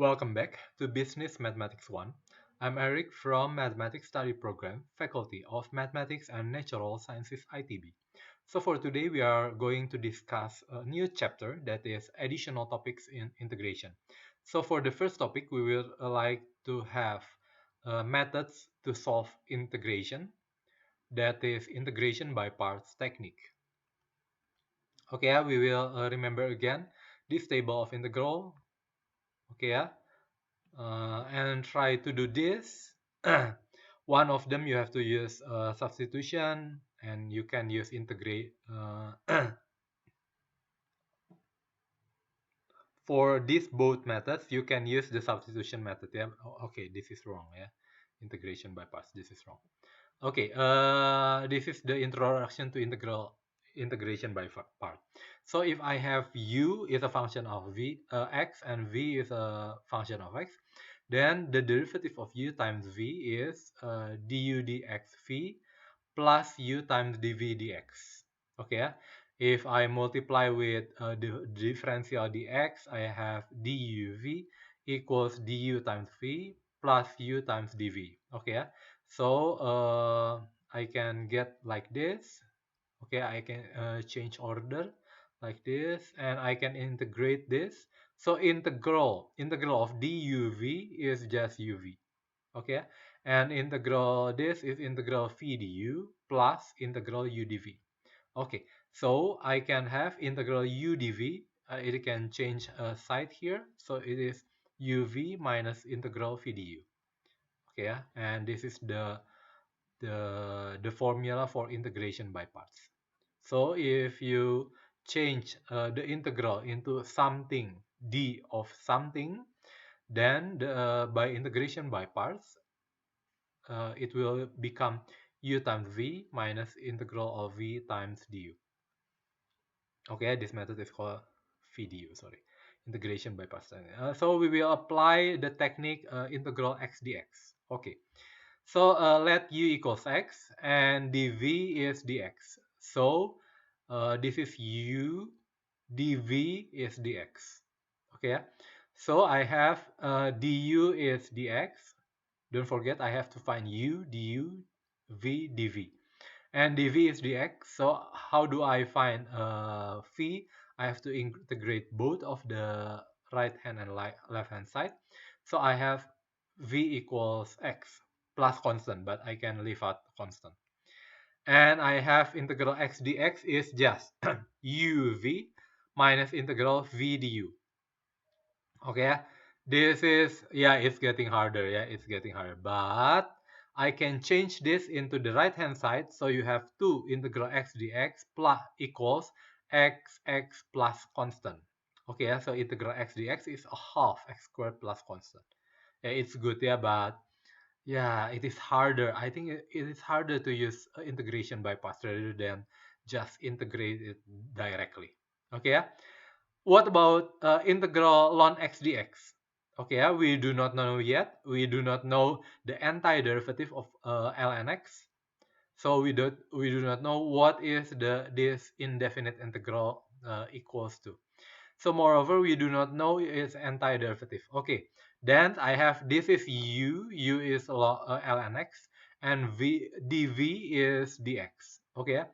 Welcome back to Business Mathematics 1. I'm Eric from Mathematics Study Program, Faculty of Mathematics and Natural Sciences ITB. So for today, we are going to discuss a new chapter that is additional topics in integration. So for the first topic, we will like to have methods to solve integration, that is integration by parts technique. Okay, we will remember again this table of integral. Okay, and try to do this. One of them you have to use substitution, and you can use integrate. For these both methods, you can use the substitution method. Yeah. Okay, this is wrong. Yeah, integration by parts. This is wrong. Okay, this is the introduction to integration by part. So if I have u is a function of x and v is a function of x, then the derivative of u times v is du dx v plus u times dv dx. Okay, if I multiply with the differential dx, I have duv equals du times v plus u times dv. Okay, so I can get like this. Okay, I can change order like this, and I can integrate this. So integral of duv is just uv. Okay, and integral this is integral v du plus integral u dv. Okay, so I can have integral u dv. It can change a side here, so it is uv minus integral v du. Okay, and this is the formula for integration by parts. So if you change the integral into something d of something, then by integration by parts, it will become u times v minus integral of v times du. Okay, this method is called v du, sorry, integration by parts. So we will apply the technique integral x dx. Okay, so let u equals x and dv is dx. So this is u, dv is dx. Okay, so I have du is dx. Don't forget I have to find u, du, v, dv. And dv is dx. So how do I find v? I have to integrate both of the right hand and left hand side. So I have v equals x plus constant, but I can leave out constant. And I have integral x dx is just uv minus integral v du. Okay, this is, yeah, it's getting harder. Yeah, it's getting harder. But I can change this into the right hand side. So you have 2 integral x dx plus equals x plus constant. Okay, so integral x dx is a half x squared plus constant. Yeah, it's good, yeah, but yeah, it is harder. I think it is harder to use integration by parts rather than just integrate it directly. Okay, yeah. What about integral ln x dx? Okay, yeah, we do not know yet. We do not know the antiderivative of ln x. So we do not know what is this indefinite integral equals to. So moreover, we do not know its antiderivative. Okay, then I have this is u is ln x, and dv is dx. Okay,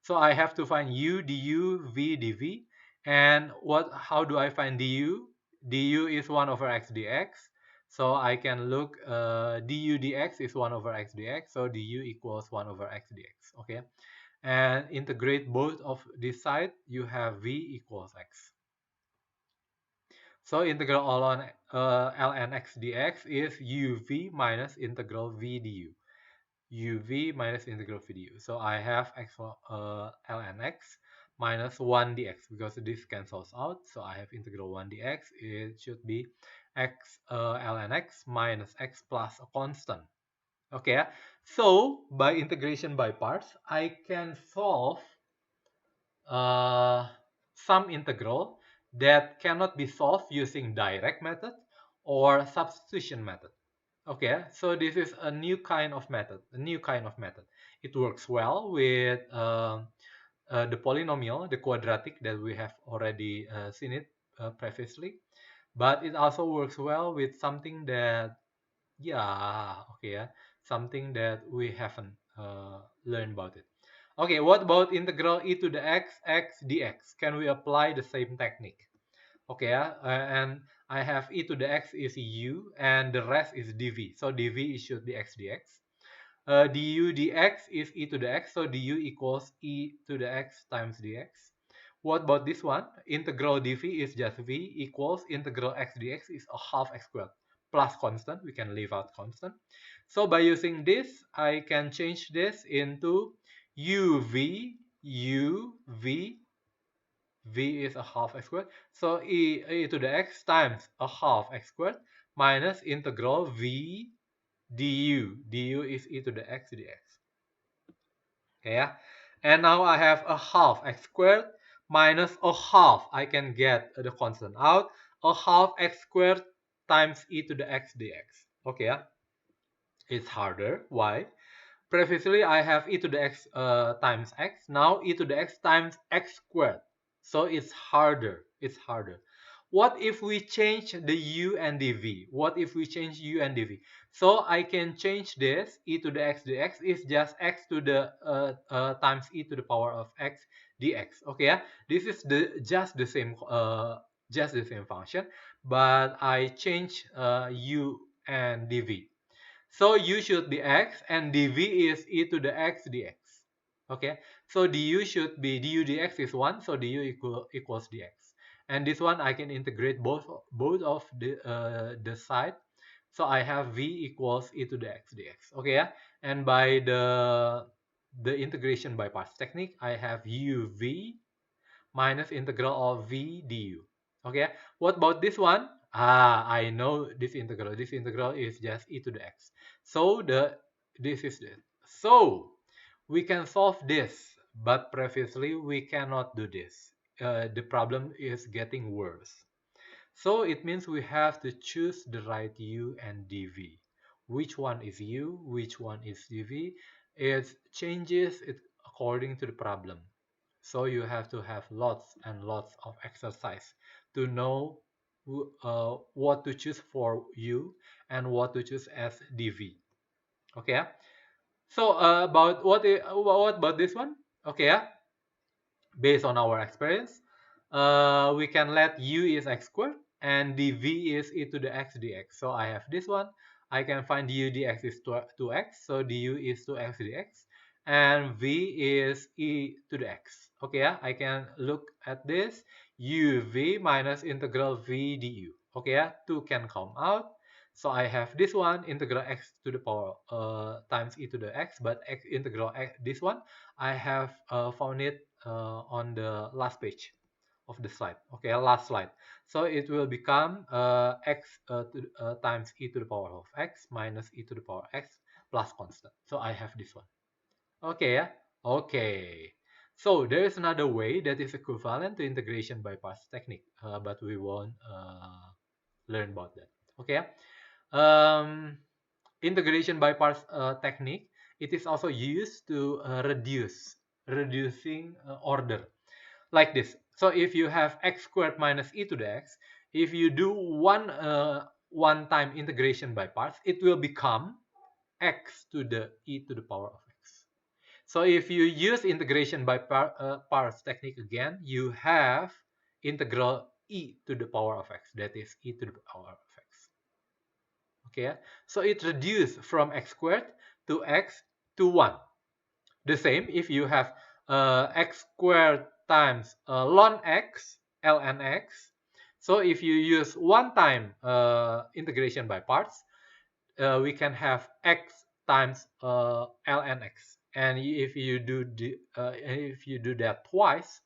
so I have to find u, du, v, dv. And how do I find du? Du is 1 over x dx. So I can look, du dx is 1 over x dx. So du equals 1 over x dx. Okay, and integrate both of this side, you have v equals x. So integral ln x dx is uv minus integral v du. uv minus integral v du. So I have x ln x minus 1 dx because this cancels out. So I have integral 1 dx. It should be x ln x minus x plus a constant. Okay, so by integration by parts, I can solve some integral that cannot be solved using direct method or substitution method. Okay, so this is a new kind of method, It works well with the polynomial, the quadratic that we have already seen it previously. but it also works well with something that, something that we haven't learned about it. Okay, what about integral e to the x dx? Can we apply the same technique? Okay, and I have e to the x is u and the rest is dv. So dv should be x dx. Du dx is e to the x, so du equals e to the x times dx. What about this one? Integral dv is just v equals integral x dx is a half x squared plus constant. We can leave out constant. So by using this, I can change this into uv, v is a half x squared. So e to the x times a half x squared minus integral v du is e to the x dx. Okay, yeah? And now I have a half x squared minus a half. I can get the constant out. A half x squared times e to the x dx. Okay, yeah? It's harder. Why? Previously, I have e to the x times x. Now e to the x times x squared. So it's harder. It's harder. What if we change the u and the v? What if we change u and the v? So I can change this. E to the x dx is just x to the times e to the power of x dx. Okay, yeah? This is just the same function, but I change u and dv. So u should be x and dv is e to the x dx. Okay, so du should be du dx is 1, so du equals dx. And this one I can integrate both of the side. So I have v equals e to the x dx. Okay, yeah. And by the integration by parts technique, I have uv minus integral of v du. Okay, what about this one? I know this integral. This integral is just e to the x. So this is this. So we can solve this, but previously we cannot do this. The problem is getting worse. So it means we have to choose the right u and dv. Which one is u, which one is dv? It changes it according to the problem. So you have to have lots and lots of exercise to know what to choose for u and what to choose as dv. Okay. So about what about this one? Okay. Based on our experience, we can let u is x squared and dv is e to the x dx. So I have this one. I can find du dx is 2x, so du is 2x dx, and v is e to the x. Okay, yeah? I can look at this. uv minus integral v du. Okay, yeah? 2 can come out. So I have this one, integral x to the power times e to the x, but integral x, this one, I have found it on the last page of the slide. Okay, last slide. So it will become times e to the power of x minus e to the power x plus constant. So I have this one. Okay, yeah? Okay. So there is another way that is equivalent to integration by parts technique, but we won't learn about that. Okay. Um, Integration by parts technique, it is also used to reducing order like this. So if you have x squared minus e to the x, if you do one time integration by parts, it will become x to the e to the power of x. So if you use integration by parts technique again, you have integral e to the power of x, that is e to the power of x. Okay, so it reduced from x squared to x to 1. The same if you have x squared times ln x, ln x. So if you use one time integration by parts, we can have x times ln x. And if you do that twice,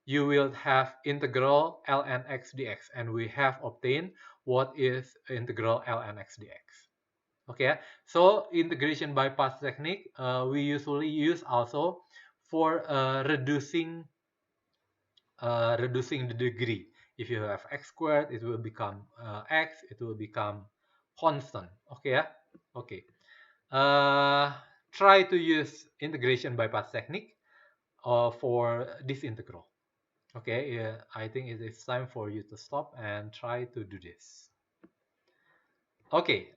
you will have integral ln x dx, and we have obtained what is integral ln x dx. Okay, so integration by parts technique we usually use also for reducing the degree. If you have x squared, it will become x, it will become constant. Okay, yeah? Okay. Uh, Try to use integration by parts technique for this integral. Okay, yeah, I think it is time for you to stop and try to do this. Okay,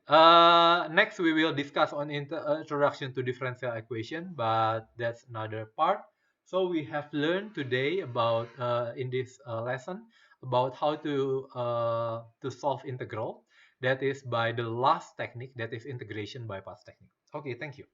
next we will discuss on introduction to differential equation, but that's another part. So we have learned today about in this lesson about how to solve integral. That is by the last technique, that is integration by parts technique. Okay, thank you.